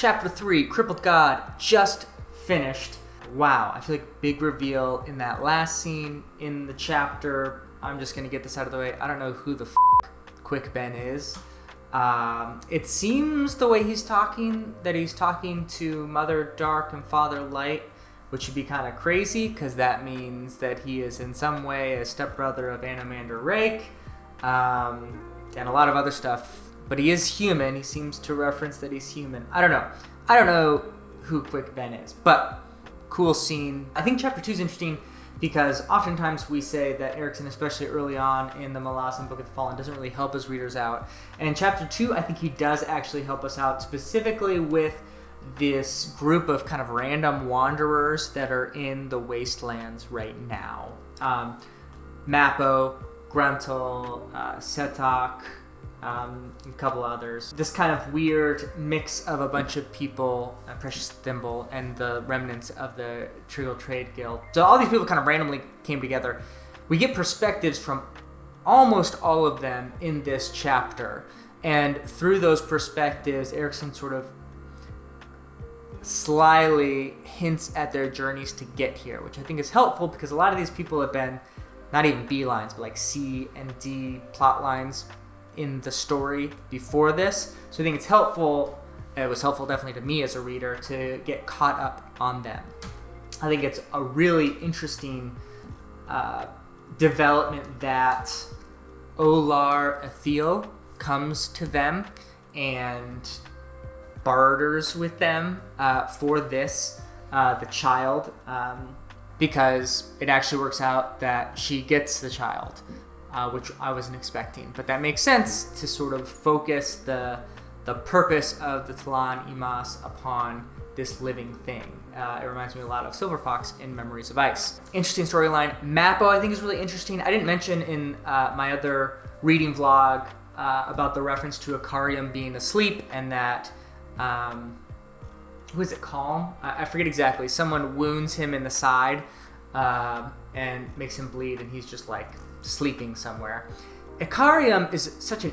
Chapter 3, Crippled God, just finished. Wow, I feel like big reveal in that last scene in the chapter. I'm just gonna get this out of the way. I don't know who the Quick Ben is. It seems the way he's talking that he's talking to Mother Dark and Father Light, which would be kind of crazy because that means that he is in some way a stepbrother of Anomander Rake, and a lot of other stuff. But he is human. He seems to reference that he's human. I don't know who Quick Ben is, but cool scene. I think chapter 2 is interesting because oftentimes we say that Erikson, especially early on in the Malazan Book of the Fallen, doesn't really help his readers out. And in chapter 2, I think he does actually help us out, specifically with this group of kind of random wanderers that are in the wastelands right now. Mappo, Gruntle, Setok, a couple others. This kind of weird mix of a bunch of people, Precious Thimble, and the remnants of the Trigal Trade Guild. So all these people kind of randomly came together. We get perspectives from almost all of them in this chapter. And through those perspectives, Erikson sort of slyly hints at their journeys to get here, which I think is helpful because a lot of these people have been not even B lines, but like C and D plot lines in the story before this. So I think it's helpful. It was helpful definitely to me as a reader to get caught up on them. I think it's a really interesting development that Olar Ethiel comes to them and barters with them for this, the child, because it actually works out that she gets the child, which I wasn't expecting. But that makes sense to sort of focus the purpose of the Talan Imas upon this living thing. It reminds me a lot of Silver Fox in Memories of Ice. Interesting storyline. Mappo, I think, is really interesting. I didn't mention in my other reading vlog about the reference to Akarium being asleep and that who is it, Calm? I forget exactly. Someone wounds him in the side and makes him bleed, and he's just like sleeping somewhere. Ikarium is such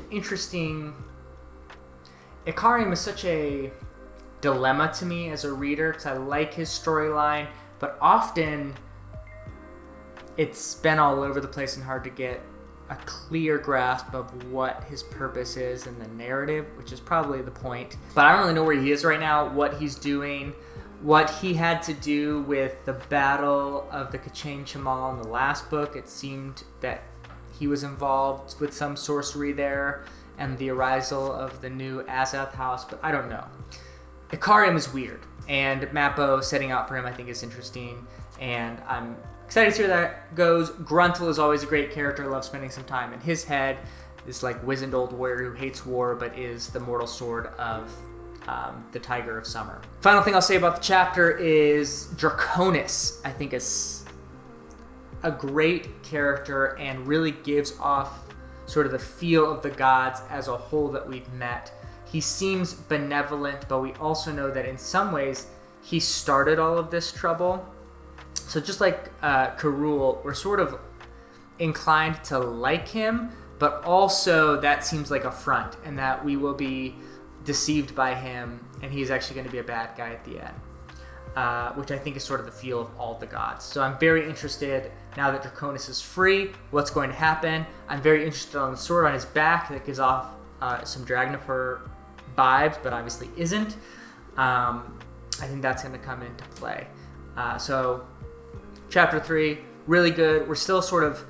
a dilemma to me as a reader because I like his storyline, but often it's been all over the place and hard to get a clear grasp of what his purpose is in the narrative, which is probably the point. But I don't really know where he is right now, what he's doing, what he had to do with the Battle of the Kachain Chamal in the last book. It seemed that he was involved with some sorcery there and the arisal of the new Azath house, but I don't know. Ikarium is weird, and Mappo setting out for him I think is interesting, and I'm excited to see where that goes. Gruntle is always a great character. I love spending some time in his head. This like wizened old warrior who hates war but is the mortal sword of the Tiger of Summer. Final thing I'll say about the chapter is Draconis, I think, is a great character and really gives off sort of the feel of the gods as a whole that we've met. He seems benevolent, but we also know that in some ways he started all of this trouble. So just like Karul, we're sort of inclined to like him, but also that seems like a front and that we will be deceived by him and he's actually going to be a bad guy at the end, which I think is sort of the feel of all the gods. So I'm very interested now that Draconis is free, what's going to happen. I'm very interested on the sword on his back that gives off some Dragnifur vibes, but obviously isn't. I think that's going to come into play. So Chapter 3, really good. We're still sort of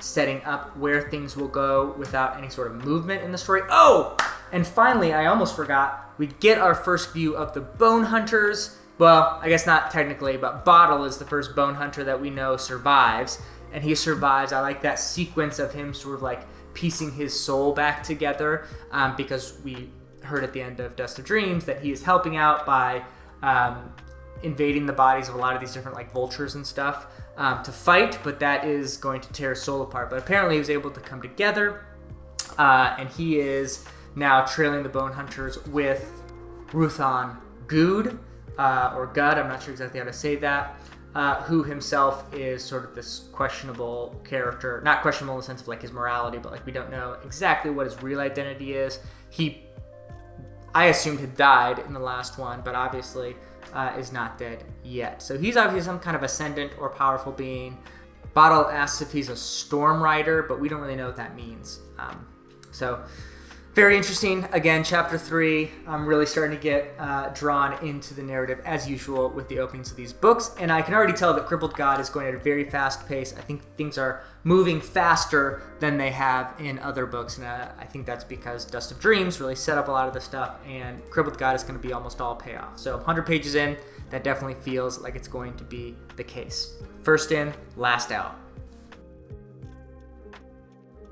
setting up where things will go without any sort of movement in the story. Oh! And finally, I almost forgot, we get our first view of the Bone Hunters. Well, I guess not technically, but Bottle is the first Bone Hunter that we know survives. And he survives. I like that sequence of him sort of like piecing his soul back together because we heard at the end of Dust of Dreams that he is helping out by invading the bodies of a lot of these different like vultures and stuff to fight, but that is going to tear his soul apart. But apparently he was able to come together, and he is now trailing the Bone Hunters with Ruthan Good, or Gud, I'm not sure exactly how to say that, who himself is sort of this questionable character. Not questionable in the sense of like his morality, but like we don't know exactly what his real identity is. He I assumed had died in the last one, but obviously is not dead yet. So he's obviously some kind of ascendant or powerful being. Bottle asks if he's a storm rider, but we don't really know what that means. So very interesting. Again, chapter 3, I'm really starting to get drawn into the narrative as usual with the openings of these books. And I can already tell that Crippled God is going at a very fast pace. I think things are moving faster than they have in other books. And I think that's because Dust of Dreams really set up a lot of the stuff. And Crippled God is going to be almost all payoff. So 100 pages in, that definitely feels like it's going to be the case. First in, last out.